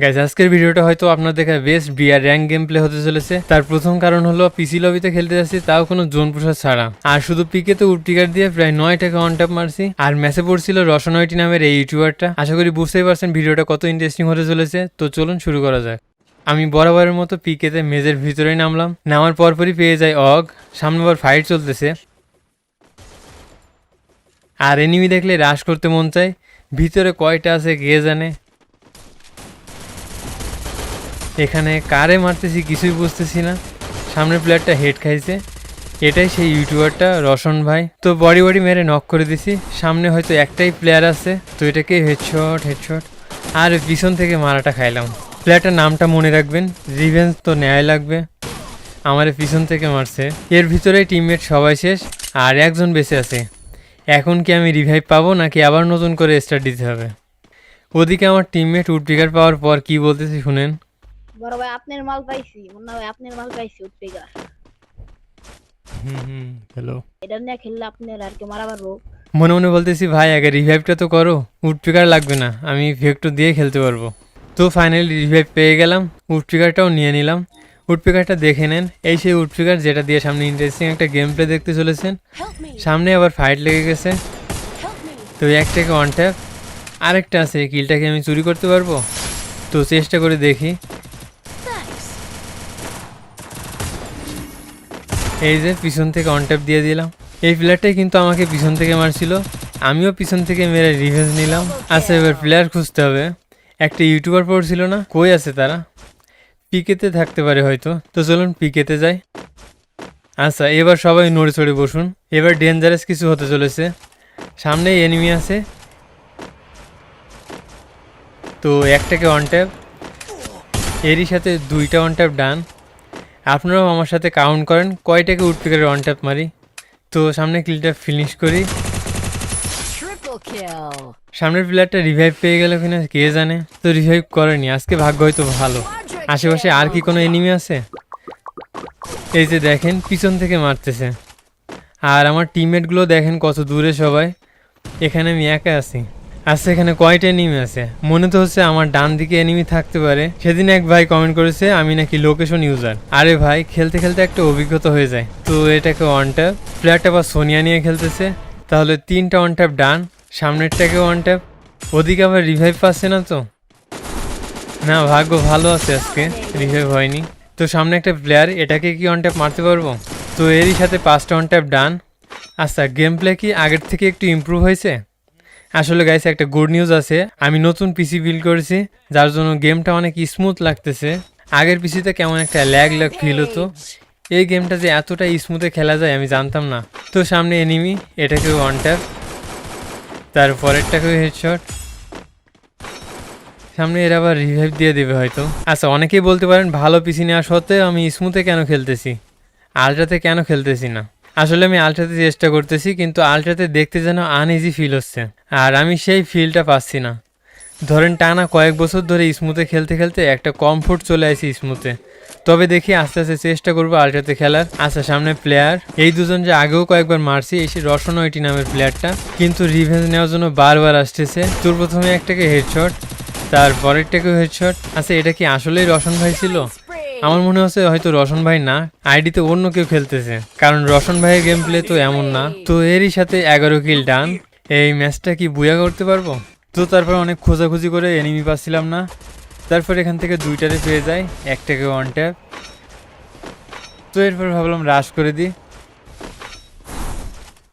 Guys আজকের ভিডিওটা হয়তো আপনার দেখা best BR rank game play হতে চলেছে। তার প্রথম কারণ হলো পিসি লবিতে খেলতে যাচ্ছি, তাও কোনো জোন প্রসাদ ছাড়া, আর শুধু পিকেতে উডপিকার দিয়ে প্রায় 9টাকে অন ট্যাপ মারছি। আর ম্যাচে পড়ছিল রসনয়টি নামের এই ইউটিউবারটা। আশা করি বুঝতেই পারছেন ভিডিওটা কত ইন্টারেস্টিং হতে চলেছে। তো চলুন শুরু করা যাক। আমি বরাবরের মতো পিকেতে মেজের ভিতরেই নামলাম। নামার পরপরই পেয়ে যাই অগ। সামনে আবার ফাইট চলতেছে, আর এনিমি দেখলে রাশ করতে মন চায়। ভিতরে কয়টা আছে কে জানে। এখানে কারে মারতেছি কিছুই বুঝতেছি না। সামনের প্লেয়ারটা হেড খাইছে, এটাই সেই ইউটিউবারটা রসন ভাই। তো বডি মেরে নক করে দিছি। সামনে হয়তো একটাই প্লেয়ার আছে, তো এটাকে হেডশট আর পিছন থেকে মারাটা খাইলাম। প্লেয়ারটার নামটা মনে রাখবেন, রিভেঞ্জ তো নেয় লাগবে। আমার পিছন থেকে মারছে। এর ভিতরে টিমমেট সবাই শেষ আর একজন বেঁচে আছে। এখন কি আমি রিভাইভ পাবো নাকি আবার নতুন করে স্টার্ট দিতে হবে? ওদিকে আমার টিমমেট উডপিকার পাওয়ার পর কি বলতেছি শুনেন। বড় ভাই আপনার মাল পাইছি, মুন্না ভাই আপনার মাল পাইছি উঠপেগার। হ্যালো। এটা নিয়ে খেললে আপনার আর কি মারা পারবো। মনে মনে বলতেছি ভাই আগে রিভাইভটা তো করো, উডপিকার লাগবে না, আমি ভেক্টর দিয়ে খেলতে পারবো। তো ফাইনালি রিভাইভ পেয়ে গেলাম, উডপিকারটাও নিয়ে নিলাম। উডপিকারটা দেখে নেন, এই সেই উডপিকার যেটা দিয়ে সামনে ইন্টারেস্টিং একটা গেম প্লে দেখতে চলেছেন। সামনে আবার ফাইট লেগে গেছে, তো একটাকে অন ট্যাপ। আরেকটা আছে, কিলটাকে আমি চুরি করতে পারবো, তো চেষ্টা করে দেখি। এই যে পিছন থেকে অন ট্যাপ দিয়ে দিলাম। এই প্লেয়ারটাই কিন্তু আমাকে পিছন থেকে মারছিল, আমিও পিছন থেকে মেরে রিভেঞ্জ নিলাম। আচ্ছা এবার প্লেয়ার খুঁজতে হবে। একটা ইউটিউবার পড়ছিল না, কই আছে তারা? পিকেতে থাকতে পারে হয়তো, তো চলুন পিকেতে যাই। আচ্ছা এবার সবাই নড়ে চড়ে বসুন, এবার ডেঞ্জারাস কিছু হতে চলেছে। সামনে এনিমি আছে, তো একটাকে অন ট্যাপ, এরই সাথে দুইটা অন ট্যাপ ডান। আপনারাও আমার সাথে কাউন্ট করেন কয়টাকে উডপিকারের অন ট্যাপ মারি। তো সামনে কিলটা ফিনিশ করি। সামনের প্লেয়ারটা রিভাইভ পেয়ে গেল কিনা কে জানে, তো রিভাইভ করেনি, আজকে ভাগ্য হয়তো ভালো। আশেপাশে আর কি কোনো এনিমি আছে? এই যে দেখেন পিছন থেকে মারতেছে, আর আমার টিমমেটগুলো দেখেন কত দূরে সবাই। এখানে আমি একা আছি। আচ্ছা এখানে কয়টা এনিমি আছে? মনে তো হচ্ছে আমার ডান দিকে এনিমি থাকতে পারে। সেদিন এক ভাই কমেন্ট করেছে আমি নাকি লোকেশন ইউজার। আরে ভাই খেলতে খেলতে একটা অভিজ্ঞতা হয়ে যায়। তো এটাকে অন ট্যাপ, প্লেয়ারটা বা সোনিয়া নিয়ে খেলতেছে, তাহলে 3টা অন ট্যাপ ডান। সামনেরটাকে অন ট্যাপ, ওদিকে আবার রিভাইভ পাচ্ছে না তো। না ভাগ্য ভালো আছে, আজকে রিভাইভ হয়নি। তো সামনে একটা প্লেয়ার, এটাকে কি অন ট্যাপ মারতে পারবো? তো এরই সাথে 5টা অন ট্যাপ ডান। আচ্ছা গেম প্লে কি আগের থেকে একটু ইমপ্রুভ হয়েছে? আসলে গাইস একটা গুড নিউজ আছে, আমি নতুন পিসি বিল্ড করেছি, যার জন্য গেমটা অনেক স্মুথ লাগতেছে। আগের পিসিতে কেমন একটা ল্যাগ ফিল হতো। এই গেমটা যে এতটা স্মুথে খেলা যায় আমি জানতাম না। তো সামনে এনিমি, এটাকেও অন ট্যাপ, তার পরেরটাকেও হেডশট। সামনে এর আবার রিভাইভ দিয়ে দেবে হয়তো। আচ্ছা অনেকেই বলতে পারেন ভালো পিসি নেওয়া সত্ত্বেও আমি স্মুথে কেন খেলতেছি, আলট্রাতে কেন খেলতেছি না। আসলে আমি আলট্রাতে চেষ্টা করতেছি, কিন্তু আলট্রাতে দেখতে যেন আনইজি ফিল হচ্ছে, আর আমি সেই ফিলটা পাচ্ছি না। ধরেন টানা কয়েক বছর ধরে স্মুথে খেলতে খেলতে একটা কমফোর্ট চলে আসি স্মুথে। তবে দেখি আস্তে আস্তে চেষ্টা করবো আলট্রাতে খেলার। আচ্ছা সামনে প্লেয়ার, এই দুজন যে আগেও কয়েকবার মারছি, এই সে রসনয়টি নামের প্লেয়ারটা, কিন্তু রিভেঞ্জ নেওয়ার জন্য বারবার আসতেছে। তোর প্রথমে একটাকে হেডশট, তার পরেরটাকেও হেডশট। আচ্ছা এটা কি আসলেই রসন ভাই ছিল? আমার মনে হচ্ছে হয়তো রসন ভাই না, আইডিতে অন্য কেউ খেলতেছে, কারণ রসন ভাইয়ের গেম প্লে তো এমন না। তো এরই সাথে 11 কিল ডান। এই ম্যাচটা কি বুয়া করতে পারবো? তো তারপর অনেক খোঁজাখুঁজি করে এনিমি পাচ্ছিলাম না, তারপর এখান থেকে 2টারে পেয়ে যাই, একটাকে ওয়ান ট্যাপ। তো এরপর ভাবলাম রাশ করে দিই,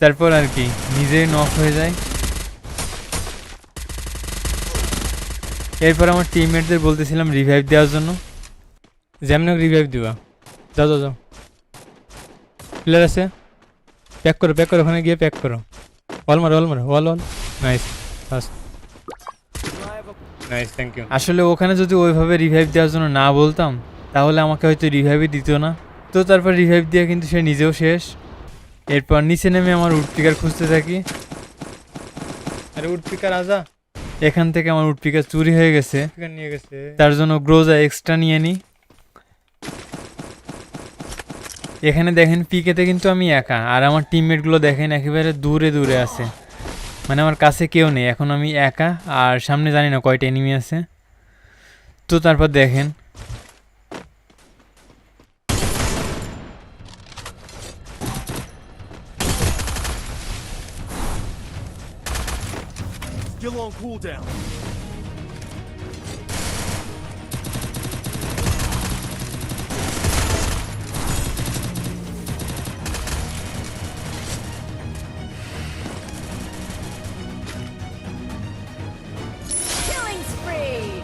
তারপর আর কি নিজেই নক হয়ে যায়। এরপর আমার টিমমেটদের বলতেছিলাম রিভাইভ দেওয়ার জন্য, যেমন রিভাইভ দিবা, যাও যাও যাও। প্লেয়ার আছে, প্যাক করো ওখানে গিয়ে প্যাক করো। All nice first, nice thank you. আসলে ওখানে যদি ওইভাবে রিভাইভ দেওয়ার জন্য না বলতাম, তাহলে আমাকে হয়তো রিভাইভই দিত না। তো তারপর রিভাইভ দিয়ে কিন্তু সে নিজেও শেষ। এরপর নিচে নেমে আমার উডপিকার খুঁজতে থাকি। আরে উডপিকার আজা, এখান থেকে আমার উডপিকার চুরি হয়ে গেছে, নিয়ে গেছে, তার জন্য গ্রোজা এক্সট্রা নিয়ে নিই। এখানে দেখেন পিকেতে কিন্তু আমি একা, আর আমার টিমমেটগুলো দেখেন একেবারে দূরে দূরে আছে, মানে আমার কাছে কেউ নেই। এখন আমি একা, আর সামনে জানি না কয়টা এনিমি আছে। তো তারপর দেখেন Still on cooldown. Killing spree!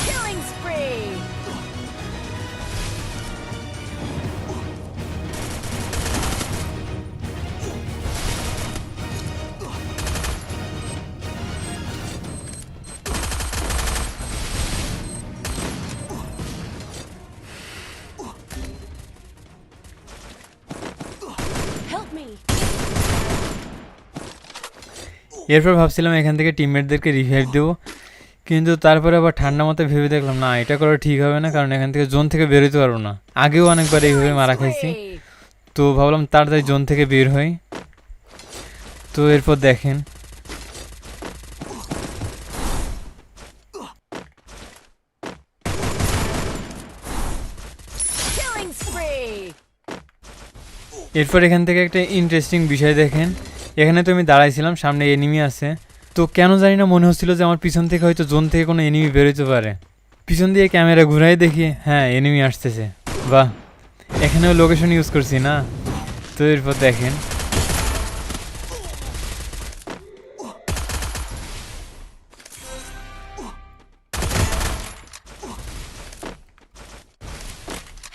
Killing spree! Help me! এরপর ভাবছিলাম এখান থেকে টিমমেটদেরকে রিভাইভ দেবো, কিন্তু তারপরে আবার ঠান্ডা মতো ভেবে দেখলাম না, এটা করা ঠিক হবে না, কারণ এখান থেকে জোন থেকে বেরোতে পারবো না। আগেও অনেকবার এইভাবে মারা খাইছি, Spree! তো ভাবলাম তাড়াতাড়ি জোন থেকে বের হই। তো এরপর দেখেন Killing spree! এরপর এখান থেকে একটা ইন্টারেস্টিং বিষয় দেখেন, এখানে তো আমি দাঁড়াইছিলাম, সামনে এনিমি আছে, তো কেন জানি না মনে হচ্ছিল যে আমার পিছন থেকে হয়তো জোন থেকে কোনো এনিমি বেরোতে পারে। পিছন দিয়ে ক্যামেরা ঘুরাই দেখি হ্যাঁ এনিমি আসতেছে, বাহ, এখানেও লোকেশন ইউজ করছি না। তো এরপর দেখেন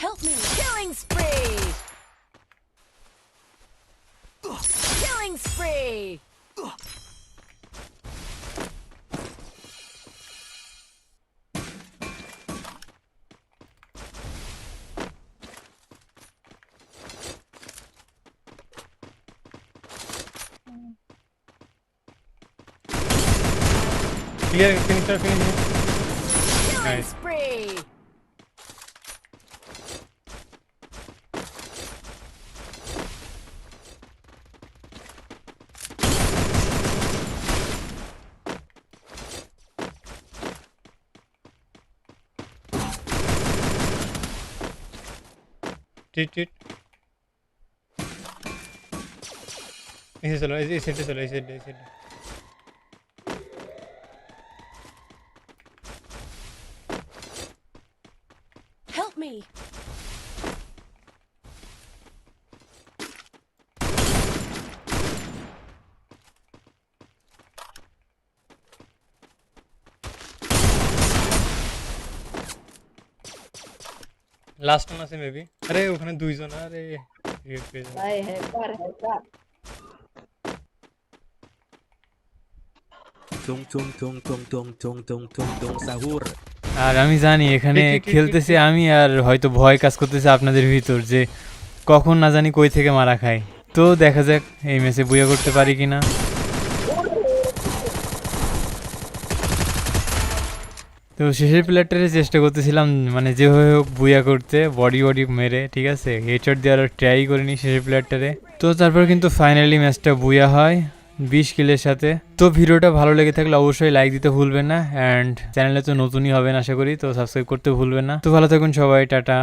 Help me! Killing spree! Killing spree! Clear, finish Killing Nice. spree! টিট টিট এসে চলো, এই সাইডে চলো, এই সাইডে, এই সাইডে। Help me! লাস্ট ওয়ান আছে মেবি, আরে ওখানে দুইজন, আরে রিয়েক্ট পেয়ে যাবে। ভাই hacker hacker Tung tung tung tung tung tung tung tung tung sahur. আর আমি জানি এখানে খেলতেছি আমি, আর হয়তো ভয় কাজ করতেছে আপনাদের ভিতর যে কখন না জানি কই থেকে মারা খাই। তো দেখা যাক এই ম্যাচে বুয়া করতে পারি কিনা। তো শেষের প্লেয়ারটারে চেষ্টা করতেছিলাম মানে যেভাবে হোক বুয়া করতে, বডি বডি মেরে, ঠিক আছে, হেডশট দেওয়ার ট্রাই করিনি শেষের প্লেয়ারটারে। তো তারপর কিন্তু ফাইনালি ম্যাচটা বুয়া হয় 20 কিলের সাথে। তো ভিডিওটা ভালো লেগে থাকলে অবশ্যই লাইক দিতে ভুলবেন না, অ্যান্ড চ্যানেলে তো নতুনই হবেন আশা করি, তো সাবস্ক্রাইব করতে ভুলবেন না। তো ভালো থাকুন সবাই, টাটা।